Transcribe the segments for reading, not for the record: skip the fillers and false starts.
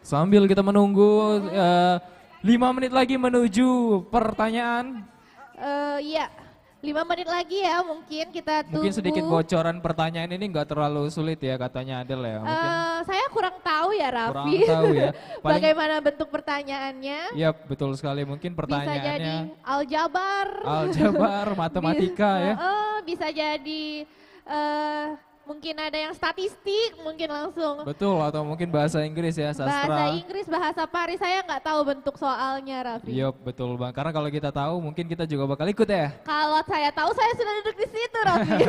Sambil kita menunggu 5 menit lagi menuju pertanyaan. Iya, 5 menit lagi ya mungkin kita tunggu. Mungkin sedikit bocoran pertanyaan ini nggak terlalu sulit ya katanya Adel ya. Mungkin Saya kurang tahu ya kurang Raffi. tahu ya. Bagaimana bentuk pertanyaannya? Iya betul sekali. Mungkin Bisa jadi pertanyaannya aljabar. matematika ya. Bisa jadi mungkin ada yang statistik, mungkin langsung Betul, atau mungkin bahasa Inggris ya, sastra. bahasa Inggris, bahasa Paris. Saya nggak tahu bentuk soalnya, Raffi. Iya betul Bang, karena kalau kita tahu mungkin kita juga bakal ikut ya. Kalau saya tahu saya sudah duduk di situ, Raffi.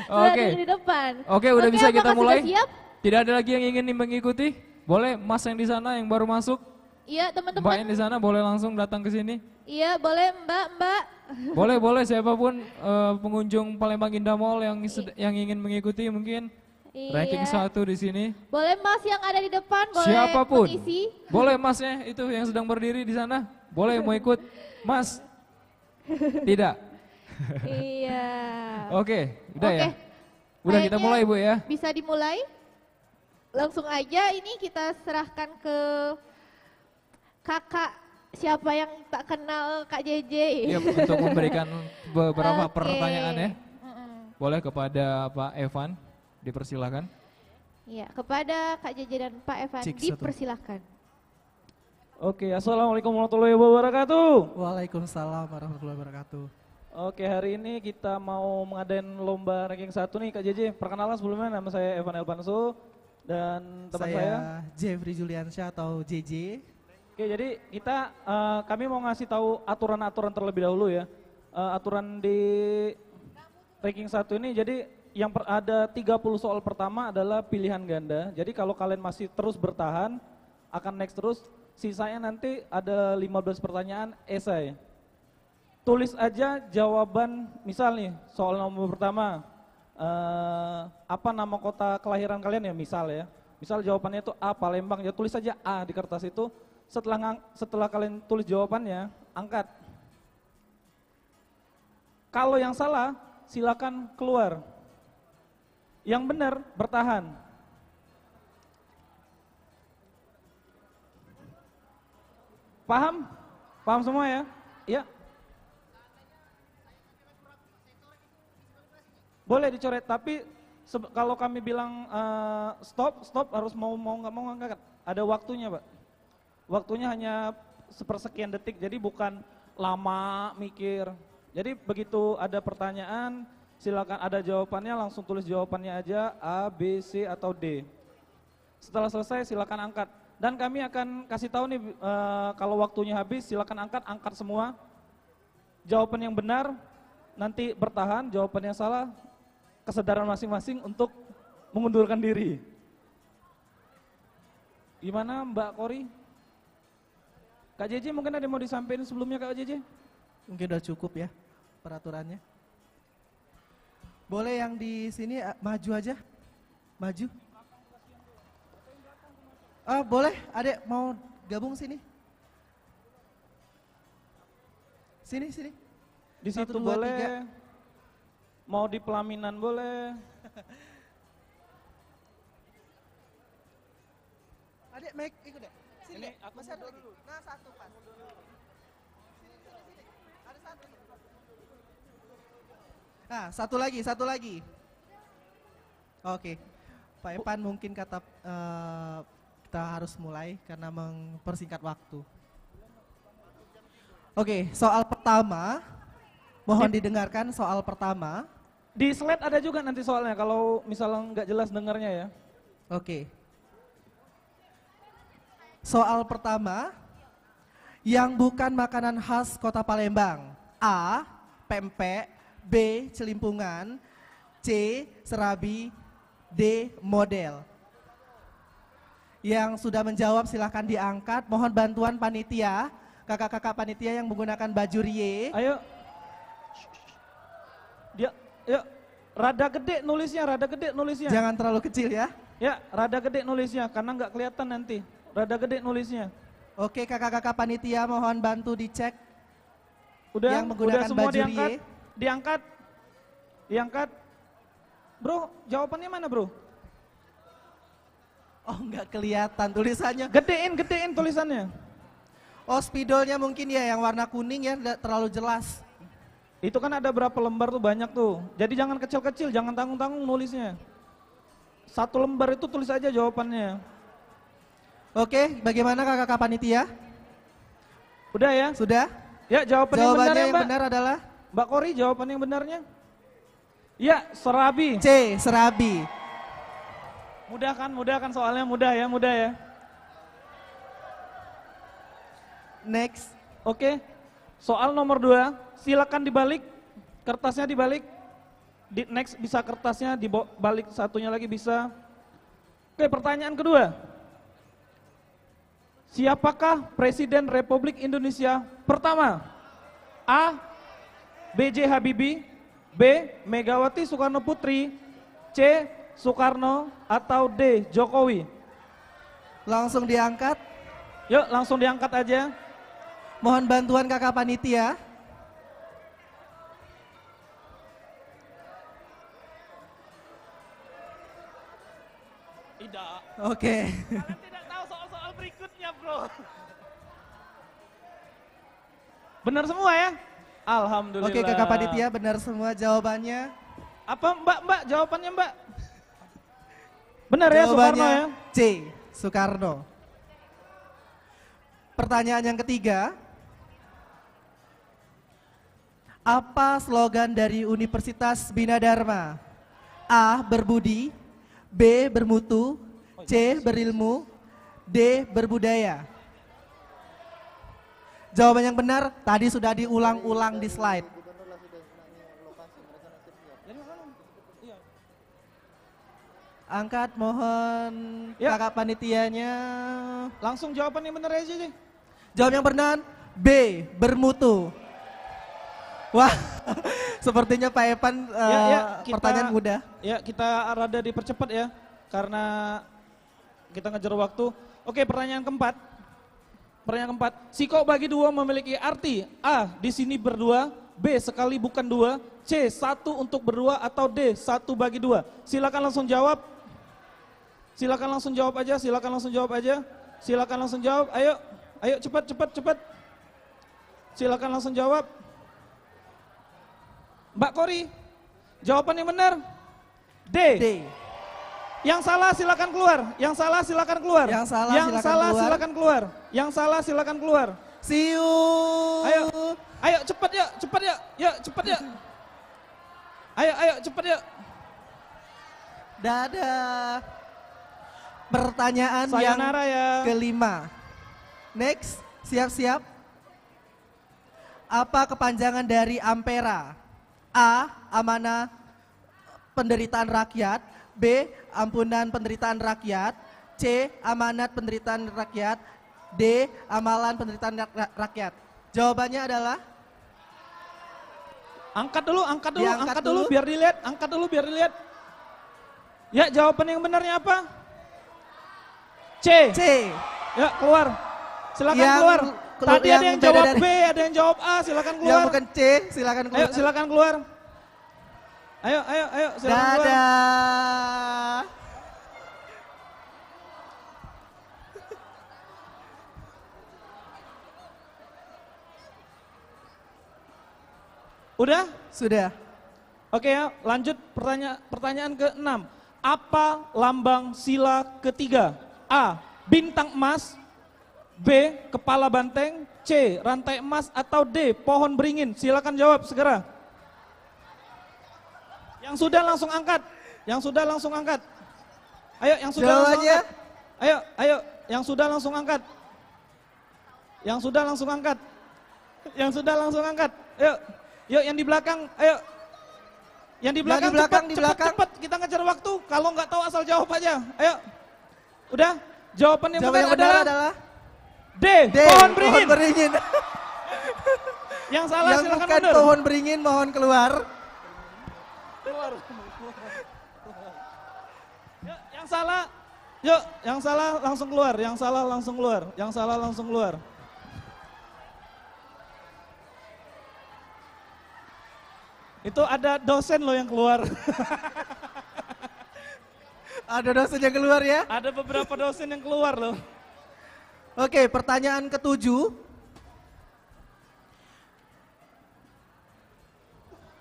Sudah Oke. duduk di depan. Oke, udah bisa kita apakah mulai? Sudah siap? Tidak ada lagi yang ingin mengikuti? Boleh Mas yang di sana yang baru masuk? Iya, Mbak teman-teman. yang di sana boleh langsung datang ke sini? Iya, boleh Mbak. Boleh siapapun pengunjung Palembang Indah Mall yang ingin mengikuti mungkin ranking 1 di sini. Boleh Mas yang ada di depan, boleh Siapapun. mengisi. Boleh Masnya itu yang sedang berdiri di sana. Boleh mau ikut? Mas? Tidak. Iya. Oke, udah Oke. ya. Udah kita Kayaknya mulai Bu ya. Bisa dimulai? Langsung aja ini kita serahkan ke kakak siapa yang tak kenal Kak JJ. Iya, untuk memberikan beberapa Oke. pertanyaan ya. Mm-mm. Boleh kepada Pak Evan, dipersilakan. Iya, kepada Kak JJ dan Pak Evan Cik, satu. dipersilahkan. Oke, assalamualaikum warahmatullahi wabarakatuh. Waalaikumsalam warahmatullahi wabarakatuh. Oke, hari ini kita mau mengadain lomba ranking 1 nih Kak JJ. Perkenalan sebelumnya, nama saya Evan Elvanso dan teman saya. Jeffrey Juliansyah atau JJ. Oke, jadi kami mau ngasih tahu aturan-aturan terlebih dahulu ya. Aturan di ranking 1 ini jadi ada 30 soal pertama adalah pilihan ganda. Jadi kalau kalian masih terus bertahan akan next terus, sisanya nanti ada 15 pertanyaan esai. Tulis aja jawaban, misal nih soal nomor pertama, apa nama kota kelahiran kalian ya misal ya. Misal jawabannya itu A, Palembang, ya tulis aja A di kertas itu. Setelah kalian tulis jawabannya, angkat. Kalau yang salah, silakan keluar. Yang benar, bertahan. Paham? Paham semua ya? Iya. Boleh dicoret, tapi kalau kami bilang stop harus mau nggak mau angkat. Ada waktunya Pak. Waktunya hanya sepersekian detik, jadi bukan lama mikir. Jadi begitu ada pertanyaan, silakan ada jawabannya langsung tulis jawabannya aja A, B, C atau D. Setelah selesai silakan angkat. Dan kami akan kasih tahu nih kalau waktunya habis silakan angkat semua. Jawaban yang benar nanti bertahan, jawaban yang salah kesadaran masing-masing untuk mengundurkan diri. Gimana Mbak Kori? Kak JJ mungkin ada yang mau disampaikan sebelumnya Kak JJ? Mungkin udah cukup ya peraturannya. Boleh yang di sini maju aja. Maju. Boleh, Adek mau gabung sini. Sini. Di 1, situ 2, boleh. Mau di pelaminan boleh. Adek, Mike ikut deh. Sini, Ini Dek. aku Masih ada mundur lagi. dulu. Nah, satu pas. Sini. Ada satu. Nah, satu lagi. Oke. Pak Evan mungkin kita harus mulai karena mempersingkat waktu. Oke, soal pertama. Mohon didengarkan soal pertama. Di slide ada juga nanti soalnya kalau misalnya nggak jelas dengarnya ya. Oke. Soal pertama, yang bukan makanan khas kota Palembang. A, pempek, B, celimpungan, C, serabi, D, model. Yang sudah menjawab silahkan diangkat, mohon bantuan panitia, kakak-kakak panitia yang menggunakan baju rie. Ayo. Yuk, rada gede nulisnya. Jangan terlalu kecil ya. Ya, rada gede nulisnya karena nggak kelihatan nanti. Rada gede nulisnya. Oke, kakak-kakak panitia mohon bantu dicek. Udah, Yang menggunakan semua baju diangkat. rie. Diangkat. Bro, jawabannya mana bro? Oh nggak kelihatan tulisannya. Gedein tulisannya. Oh, spidolnya mungkin ya yang warna kuning ya, nggak terlalu jelas. Itu kan ada berapa lembar tuh, banyak tuh. Jadi jangan kecil-kecil, jangan tanggung-tanggung nulisnya. Satu lembar itu tulis aja jawabannya. Oke, bagaimana kakak-kakak panitia? Udah ya? Sudah? Ya, jawaban yang benar Jawabannya ya, yang Mbak. benar adalah Mbak Kori, jawaban yang benarnya? Ya, serabi. C, serabi. Mudah kan soalnya mudah ya. Next. Oke, soal nomor 2, silakan dibalik, kertasnya dibalik. Next bisa kertasnya dibalik, satunya lagi bisa. Oke, pertanyaan kedua. Siapakah Presiden Republik Indonesia pertama? A. B.J. Habibie, B. Megawati Soekarno Putri, C. Soekarno, atau D. Jokowi? Langsung diangkat. Yuk langsung diangkat aja. Mohon bantuan kakak panitia. Tidak. Oke. Kalian tidak tahu soal-soal berikutnya, bro. Benar semua ya? Alhamdulillah. Oke kakak panitia benar semua jawabannya. Apa mbak, jawabannya mbak? Benar ya, Soekarno Jawabannya ya? C, Soekarno. Pertanyaan yang ketiga. Apa slogan dari Universitas Bina Dharma? A. Berbudi, B. Bermutu, C. Berilmu, D. Berbudaya. Jawaban yang benar tadi sudah diulang-ulang di slide. Angkat mohon Ya. kakak panitianya. Langsung jawaban yang benar aja deh. Jawab yang benar B. Bermutu. Wah, sepertinya Pak Evan pertanyaan mudah. Ya kita rada dipercepat ya, karena kita ngejar waktu. Oke, pertanyaan keempat. Pertanyaan keempat, siko bagi dua memiliki arti A. Di sini berdua, B. Sekali bukan dua, C. Satu untuk berdua, atau D. Satu bagi dua. Silakan langsung jawab. Silakan langsung jawab aja. Silakan langsung jawab aja. Silakan langsung jawab. Ayo cepat. Silakan langsung jawab. Mbak Kori, jawaban yang benar D. D. Yang salah silakan keluar. Yang salah silakan keluar. Yang salah silakan keluar. Yang salah silakan keluar. See you. Ayo cepat ya. Yuk cepat ya. Ayo cepat ya. Dadah. Pertanyaan Sayonara yang ya. kelima. Next, siap-siap. Apa kepanjangan dari Ampera? A. Amanah penderitaan rakyat. B. Ampunan penderitaan rakyat. C. Amanat penderitaan rakyat. D. Amalan penderitaan rakyat. Jawabannya adalah Angkat dulu Diangkat dulu. biar dilihat. Angkat dulu biar dilihat. Ya, jawaban yang benarnya apa? C. C. Ya, keluar. Silakan Yang keluar. Tadi ada yang beda jawab dari- B, ada yang jawab A, silakan keluar. Yang bukan C, silakan Ayo, keluar. silakan keluar. Ayo, silakan keluar. Dadah. Udah? Sudah. Oke ya, lanjut pertanyaan ke-6. Apa lambang sila ketiga? A. Bintang emas. B. Kepala banteng. C. Rantai emas. Atau D. Pohon beringin. Silakan jawab segera. Yang sudah langsung angkat. Ayo, yang sudah langsung angkat. Jawabannya? Ayo, yang sudah langsung angkat. Yuk, yang di belakang, ayo. Yang di belakang, cepet, kita ngejar waktu. Kalau nggak tahu asal jawab aja. Ayo. Udah? Jawaban yang benar adalah D. Pohon beringin. Yang salah Yang silakan bukan mundur. pohon beringin mohon keluar. Yuk, yang salah. Yuk, yang salah langsung keluar. Itu ada dosen loh yang keluar. Ada dosen yang keluar ya. Ada beberapa dosen yang keluar loh. Oke, pertanyaan ketujuh.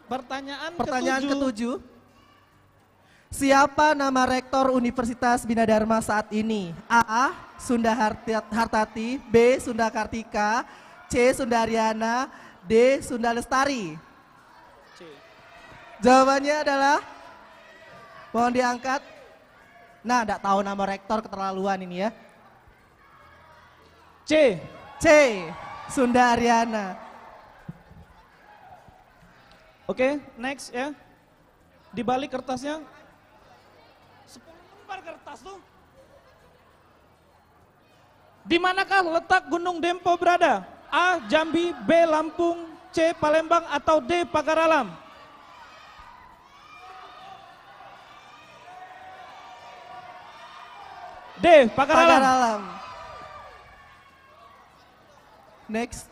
Pertanyaan ketujuh. Siapa nama rektor Universitas Bina Dharma saat ini? A. Sunda Hartati, B. Sunda Kartika, C. Sunda Aryana, D. Sunda Lestari. Jawabannya adalah, mohon diangkat. Nah, enggak tahu nama rektor, keterlaluan ini ya. C. Sunda Aryana. Oke, next ya. Di balik kertasnya 10 lembar kertas tuh. Di manakah letak Gunung Dempo berada? A. Jambi, B. Lampung, C. Palembang, atau D. Pagar Alam? D. Pagar Alam. Next.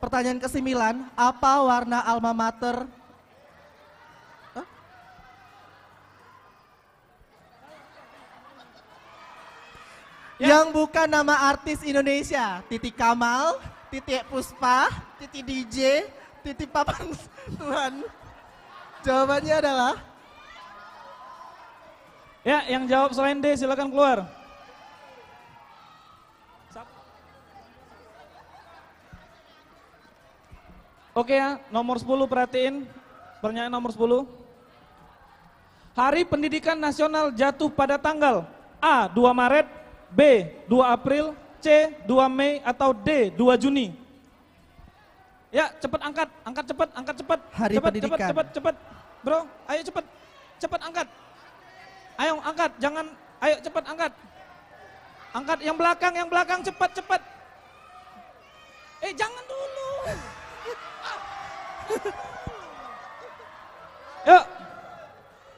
Pertanyaan ke-9, apa warna alma mater? Hah? Yang bukan nama artis Indonesia. Titi Kamal, Titi Puspa, Titi DJ, Titi Papan Tuhan. Jawabannya adalah? Ya, yang jawab selain D silakan keluar. Oke ya, nomor 10 perhatiin. Pertanyaan nomor 10. Hari Pendidikan Nasional jatuh pada tanggal A. 2 Maret, B. 2 April, C. 2 Mei, atau D. 2 Juni. Ya, cepat angkat cepat. Hari Pendidikan. Cepat. Bro, ayo cepat angkat. Ayo angkat, jangan, ayo cepat angkat. Angkat yang belakang cepat. Jangan dulu. Yuk,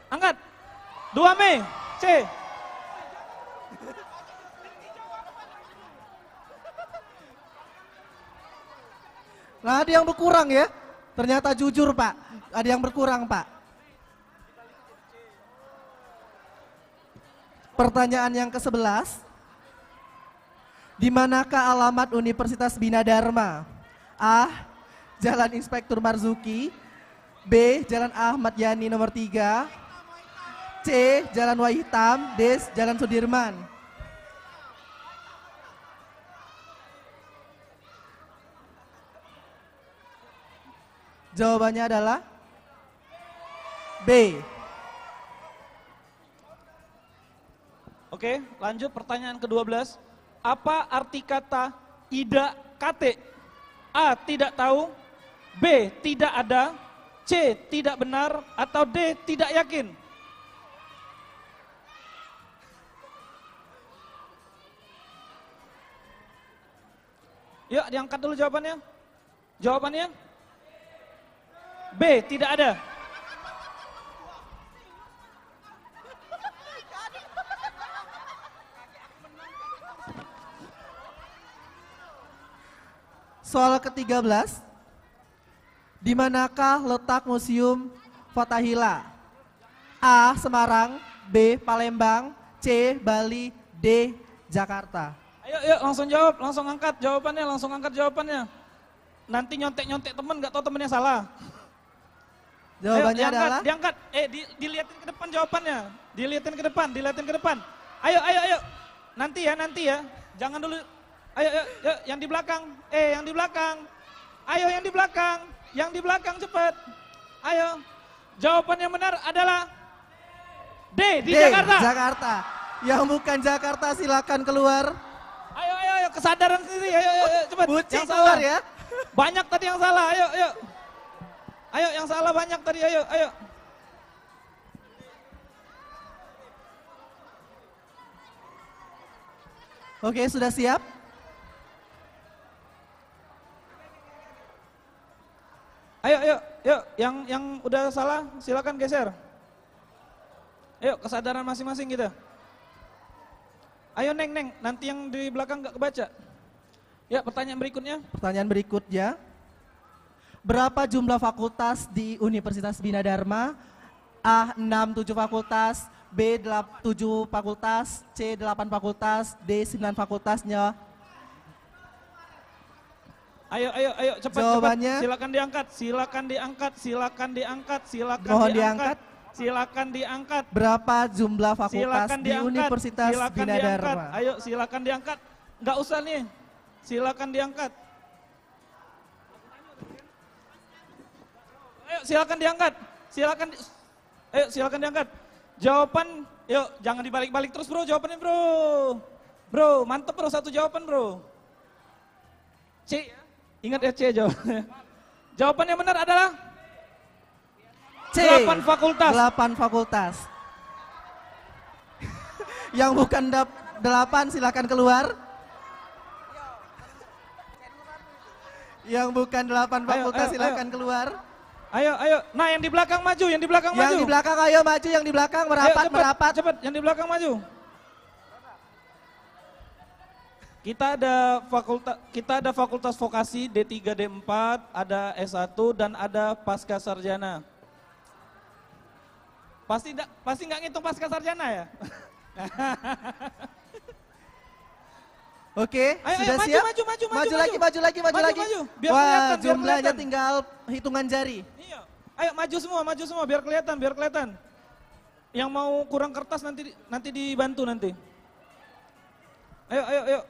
angkat. 2 Mei, C. Nah, ada yang berkurang ya. Ternyata jujur Pak, ada yang berkurang Pak. Pertanyaan yang ke-11. Di manakah alamat Universitas Bina Dharma? A. Jalan Inspektur Marzuki, B. Jalan Ahmad Yani nomor 3, C. Jalan Wahitam, D. Jalan Sudirman. Jawabannya adalah B. Oke, lanjut pertanyaan ke-12. Apa arti kata ida kate? A. Tidak tahu, B. Tidak ada, C. Tidak benar, atau D. Tidak yakin? Yuk diangkat dulu jawabannya. Jawabannya B. Tidak ada. Soal ke-13. Di manakah letak Museum Fathahillah? A. Semarang, B. Palembang, C. Bali, D. Jakarta. Ayo langsung jawab, langsung angkat jawabannya, Nanti nyontek temen, gak tahu temennya salah. Jawabannya ayo, adalah? Diangkat, dilihatin ke depan jawabannya. Dilihatin ke depan. Ayo. Nanti ya. Jangan dulu. Ayo, yang di belakang. Yang di belakang. Ayo, yang di belakang cepat. Ayo. Jawaban yang benar adalah D, di Jakarta. Jakarta. Yang bukan Jakarta silakan keluar. Ayo, kesadaran sendiri. Ayo, cepat. Buci Yang keluar salah ya. Banyak tadi yang salah. Ayo. Ayo, yang salah banyak tadi. Ayo. Oke, sudah siap? Ayo, yang udah salah silakan geser. Ayo, kesadaran masing-masing kita. Ayo Neng, nanti yang di belakang gak kebaca. Ya, pertanyaan berikutnya. Pertanyaan berikutnya. Berapa jumlah fakultas di Universitas Bina Dharma? A. 6, 7 fakultas, B 7 fakultas, C 8 fakultas, D 9 fakultasnya. Ayo, cepat, Jawabannya? cepat. Silakan diangkat, Mohon diangkat. Silakan diangkat. Berapa jumlah fakultas Silakan di diangkat. Universitas Silakan Bina diangkat. Dharma? Ayo, silakan diangkat. Nggak usah nih. Silakan diangkat. Ayo, silakan diangkat. Ayo, silakan diangkat. Jawaban, yuk jangan dibalik-balik terus bro, jawabannya bro. Bro, mantep bro, satu jawaban bro. C, ya. Ingat ya C jawabannya. Jawaban yang benar adalah C 8 fakultas. 8 fakultas. Yang bukan 8 silakan keluar. Yang bukan 8 fakultas ayo. silakan keluar. Ayo. Nah yang di belakang maju, yang di belakang maju. Yang di belakang ayo maju, yang di belakang merapat, Ayo, cepet, merapat. Cepet, yang di belakang maju. Kita ada fakultas vokasi D3, D4, ada S1 dan ada pasca sarjana. Pasti nggak ngitung pasca sarjana ya? Oke, Ayo, sudah maju, siap? maju. Maju lagi. Biar Wah, kelihatan, biar jumlahnya kelihatan. tinggal hitungan jari. Iya. Ayo maju semua biar kelihatan. Yang mau kurang kertas nanti dibantu nanti. Ayo.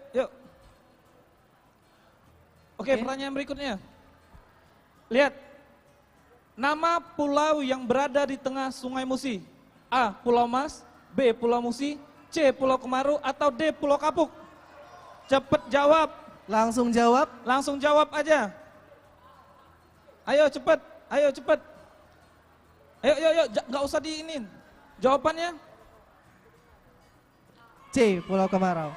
Oke, pertanyaan berikutnya. Lihat. Nama pulau yang berada di tengah Sungai Musi. A. Pulau Mas, B. Pulau Musi, C. Pulau Kemaru, atau D. Pulau Kapuk. Cepet jawab. Langsung jawab. Langsung jawab aja. Ayo cepet. Ayo, nggak usah diinin. Jawabannya C, Pulau Kemarau.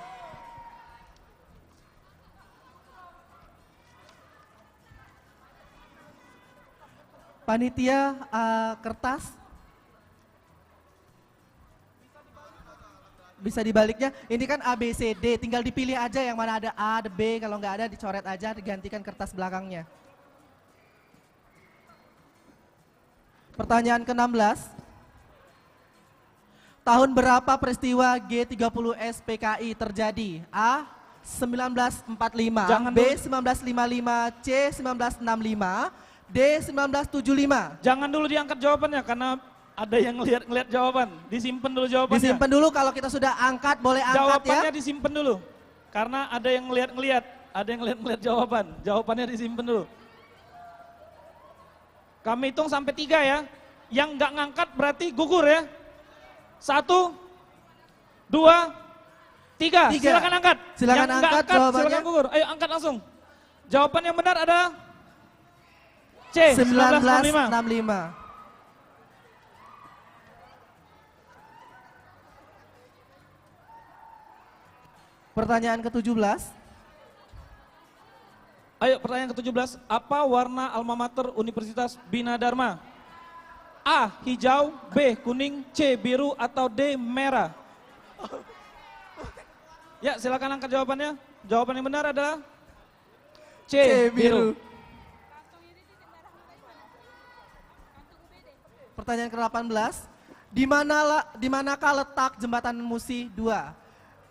Panitia kertas. Bisa dibaliknya. Ini kan A, B, C, D. Tinggal dipilih aja yang mana ada A, ada B. Kalau nggak ada dicoret aja, digantikan kertas belakangnya. Pertanyaan ke-16. Tahun berapa peristiwa G30 SPKI terjadi? A. 1945, Jangan B. dulu. 1955, C. 1965, D. 1975. jangan dulu diangkat jawabannya karena ada yang ngelihat jawaban. Disimpan dulu jawabannya. Disimpan dulu, kalau kita sudah angkat, boleh angkat Jawabannya ya. disimpan dulu. Karena ada yang ngelihat, ada yang ngelihat jawaban. Jawabannya disimpan dulu. Kami hitung sampai 3 ya. Yang nggak ngangkat berarti gugur ya. 1, 2, 3. Silakan angkat. Silakan Yang nggak angkat jawabannya. silakan gugur. Ayo angkat langsung. Jawaban yang benar adalah C. 1965. 1965. Pertanyaan ke-17. Ayo pertanyaan ke-17. Apa warna alma mater Universitas Bina Dharma? A. Hijau, B. Kuning, C. Biru, atau D. Merah? Ya silakan angkat jawabannya. Jawaban yang benar adalah C. Biru. Pertanyaan ke-18. Di manakah letak jembatan Musi 2?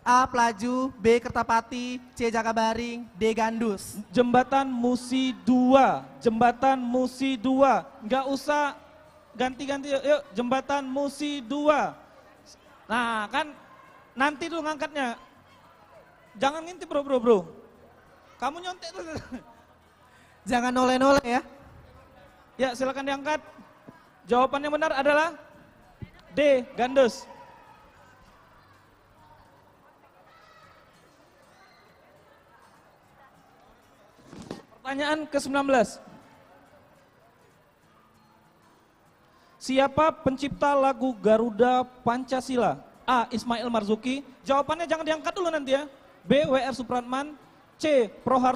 A. Pelaju, B. Kertapati, C. Jakabaring, D. Gandus. Jembatan Musi 2. Jembatan Musi 2. Nggak usah ganti-ganti. Yuk Jembatan Musi 2. Nah kan nanti tuh ngangkatnya. Jangan ngintip bro. Kamu nyontek tuh. Jangan noleh-noleh ya. Ya silakan diangkat. Jawaban yang benar adalah D. Gandus. Pertanyaan ke-19. Siapa pencipta lagu Garuda Pancasila? A. Ismail Marzuki. Jawabannya jangan diangkat dulu nanti ya. B. W.R. Supratman. C. Prohar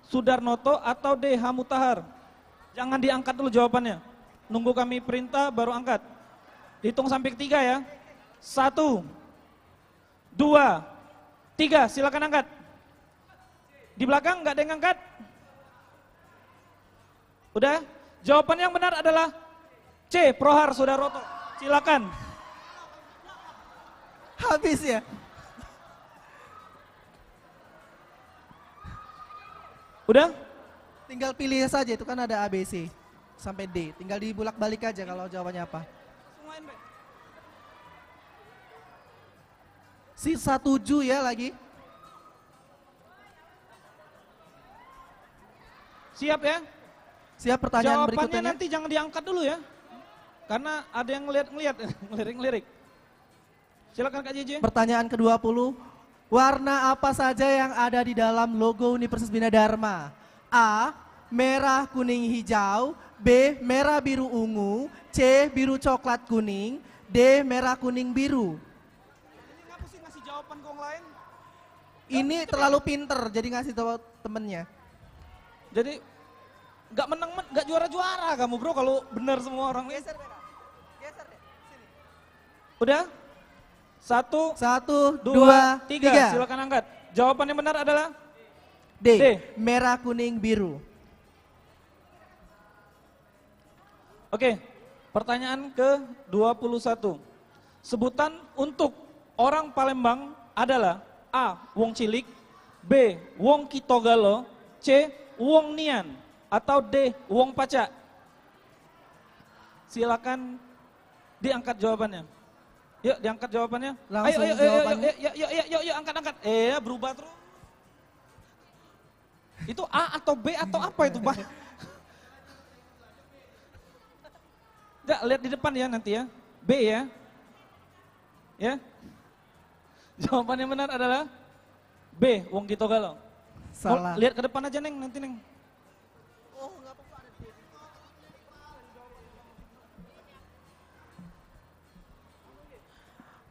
Sudarnoto, atau D. H. Mutahar. Jangan diangkat dulu jawabannya. Nunggu kami perintah baru angkat. Hitung sampai 3 ya. 1, 2, 3. Silakan angkat. Di belakang nggak ada yang angkat? Udah? Jawaban yang benar adalah C. Prohar Sudarnoto. Silakan. Habis ya? Udah? Tinggal pilih saja, itu kan ada A, B, C sampai D. Tinggal dibulak-balik aja kalau jawabannya apa. Sisa 7 ya lagi. Siap ya? Siap pertanyaan Jawabannya berikutnya. nanti jangan diangkat dulu ya. Karena ada yang ngeliat-ngeliat, ngelirik-ngelirik. Silakan Kak JJ. Pertanyaan ke-20. Warna apa saja yang ada di dalam logo Universitas Bina Dharma? A. Merah, kuning, hijau. B. Merah, biru, ungu. C. Biru, coklat, kuning. D. Merah, kuning, biru. Ini ngapa sih ngasih jawaban ke orang lain? Ini terlalu pinter, jadi ngasih tahu temennya. Jadi nggak menang, nggak juara-juara kamu bro kalau benar semua orang nih. Udah? 1, 1, 2, 2, 3. 3. Silakan angkat. Jawaban yang benar adalah D. D. Merah, kuning, biru. Oke. Pertanyaan ke-21. Sebutan untuk orang Palembang adalah A. Wong Cilik, B. Wong Kitogalo, C. Wong Nian, atau D. Wong Pacak. Silakan diangkat jawabannya. Yuk diangkat jawabannya. Langsung ayo, jawabannya. yuk, angkat. Berubah terus. Itu A atau B atau apa itu, Pak? Ya, lihat di depan ya nanti ya. B ya. Ya. Jawaban yang benar adalah B, Wong Kitogalo. Salah. Lihat ke depan aja Neng, nanti Neng.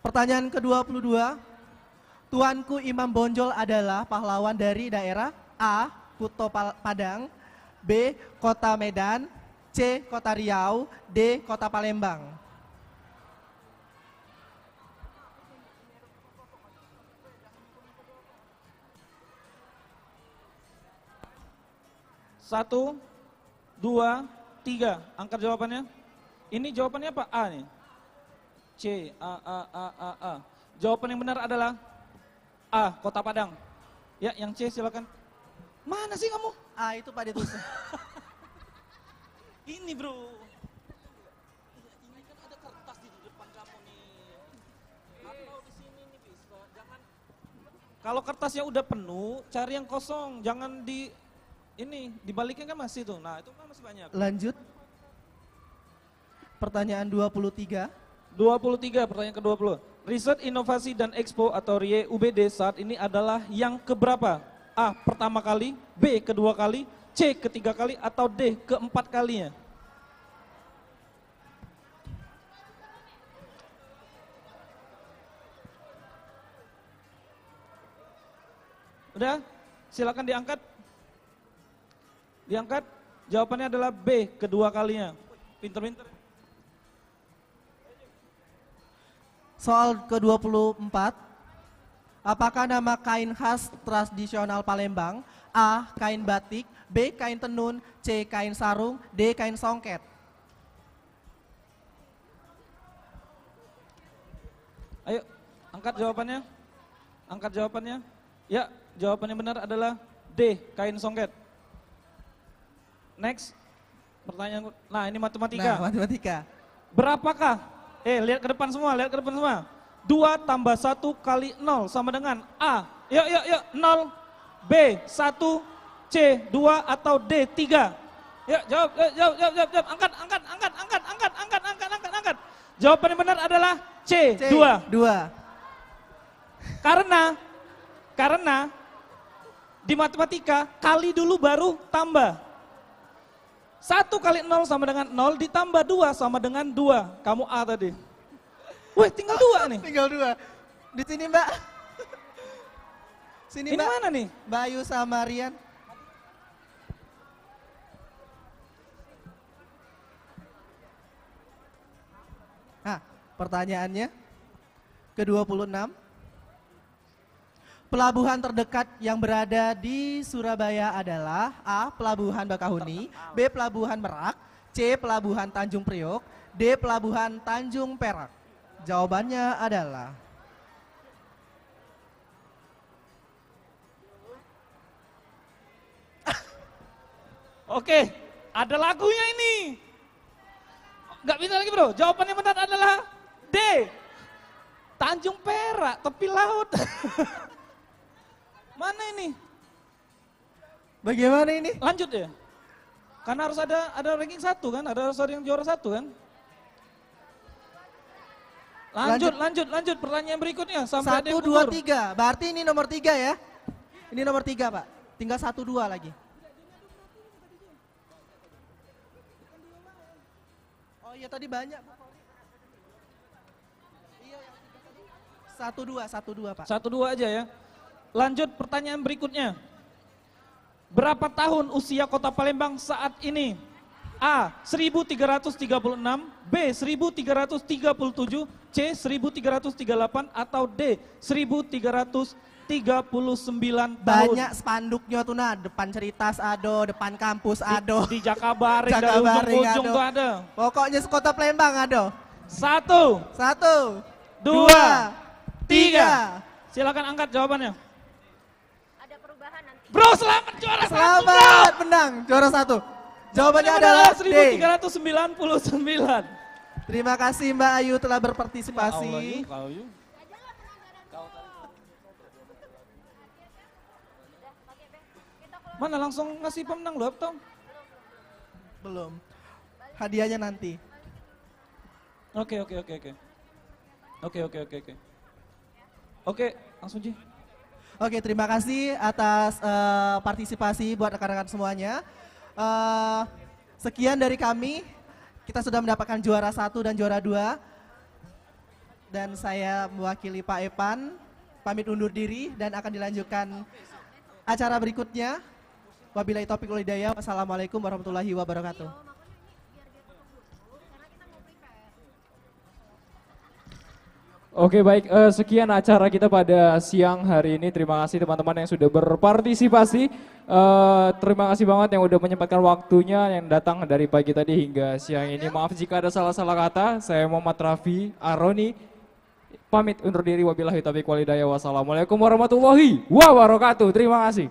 Pertanyaan ke-22. Tuanku Imam Bonjol adalah pahlawan dari daerah A. Kuto Padang, B. Kota Medan, C. Kota Riau, D. Kota Palembang. Satu, 2, 3. Angkat jawabannya. Ini jawabannya apa? A nih. C, A. Jawaban yang benar adalah A, Kota Padang. Ya, yang C silakan. Mana sih kamu? A itu Pak Detusa. Ini bro. Ini kan ada kertas di depan kamu nih. Atau di sini nih bisa. Jangan. Kalau kertasnya udah penuh, cari yang kosong. Jangan di ini dibaliknya kan masih tuh. Nah itu kan masih banyak. Lanjut. Pertanyaan 23. 23, pertanyaan ke-20. Riset Inovasi dan Expo atau RIE UBD saat ini adalah yang keberapa? A, pertama kali, B, kedua kali, C, ketiga kali, atau D, keempat kalinya? Udah? Silakan diangkat. Diangkat. Jawabannya adalah B, kedua kalinya. Pinter-pinter. Soal ke-24. Apakah nama kain khas tradisional Palembang? A. Kain batik, B. Kain tenun, C. Kain sarung, D. Kain songket. Ayo, angkat jawabannya. Angkat jawabannya. Ya, jawabannya benar adalah D, kain songket. Next. Pertanyaan, nah ini matematika. Nah, matematika. Berapakah? Lihat ke depan semua, lihat ke depan semua. 2 tambah 1 kali 0 sama dengan A. Yuk, 0. B, 1. C, 2 atau D, 3. Yuk, jawab. Angkat. Jawaban yang benar adalah C, 2. 2. Karena di matematika kali dulu baru tambah. 1 kali 0 sama dengan 0 ditambah 2 sama dengan 2. Kamu A tadi. Wih, tinggal 2 nih. Tinggal 2. Di sini Mbak. Sini Ini Mbak. mana nih? Bayu sama Rian. Nah, pertanyaannya ke-26. Pelabuhan terdekat yang berada di Surabaya adalah A. Pelabuhan Bakahuni, B. Pelabuhan Merak, C. Pelabuhan Tanjung Priok, D. Pelabuhan Tanjung Perak. Jawabannya adalah Oke, ada lagunya ini. Nggak bisa lagi bro, jawaban yang benar adalah D. Tanjung Perak, tepi laut. Mana ini? Bagaimana ini? Lanjut ya? Karena harus ada ranking 1 kan, harus ada yang juara 1 kan? Lanjut, pertanyaan berikutnya sampai ada yang 1, 2, gugur. 3. Berarti ini nomor 3 ya? Ini nomor 3 Pak. Tinggal 1, 2 lagi. Oh iya tadi banyak. Iya yang 1, 2 Pak. 1-2 aja ya. Lanjut pertanyaan berikutnya. Berapa tahun usia kota Palembang saat ini? A. 1336, B. 1337, C. 1338, atau D. 1339 tahun. Banyak spanduknya tuh nah, depan Ceritas ado, depan kampus ado. Di Jakabaring dari Jakabaring ujung-ujung ado. tuh ada. Pokoknya sekota Palembang ado. 1, 1, 2, 3. Silakan angkat jawabannya. Ada perubahan nanti. Bro, selamat juara 1, bro. Selamat menang juara 1. Jawabannya adalah D. 1399. Terima kasih Mbak Ayu telah Ya Allah, berpartisipasi. kau yuk. Mana langsung ngasih pemenang loh, Tom? Belum. Hadiahnya nanti. Oke. Oke, langsung Ji. Oke, terima kasih atas partisipasi buat rekan-rekan semuanya. Sekian dari kami. Kita sudah mendapatkan juara 1 dan juara 2. Dan saya mewakili Pak Epan pamit undur diri dan akan dilanjutkan acara berikutnya. Wabillahi taufiq wal hidayah. Wassalamualaikum warahmatullahi wabarakatuh. Oke baik, sekian acara kita pada siang hari ini. Terima kasih teman-teman yang sudah berpartisipasi. Terima kasih banget yang udah menyempatkan waktunya yang datang dari pagi tadi hingga siang ini. Maaf jika ada salah-salah kata. Saya Muhammad Raffi Aroni. Pamit undur diri. Wabillahi taufiq wal hidayah. Wassalamualaikum warahmatullahi wabarakatuh. Terima kasih.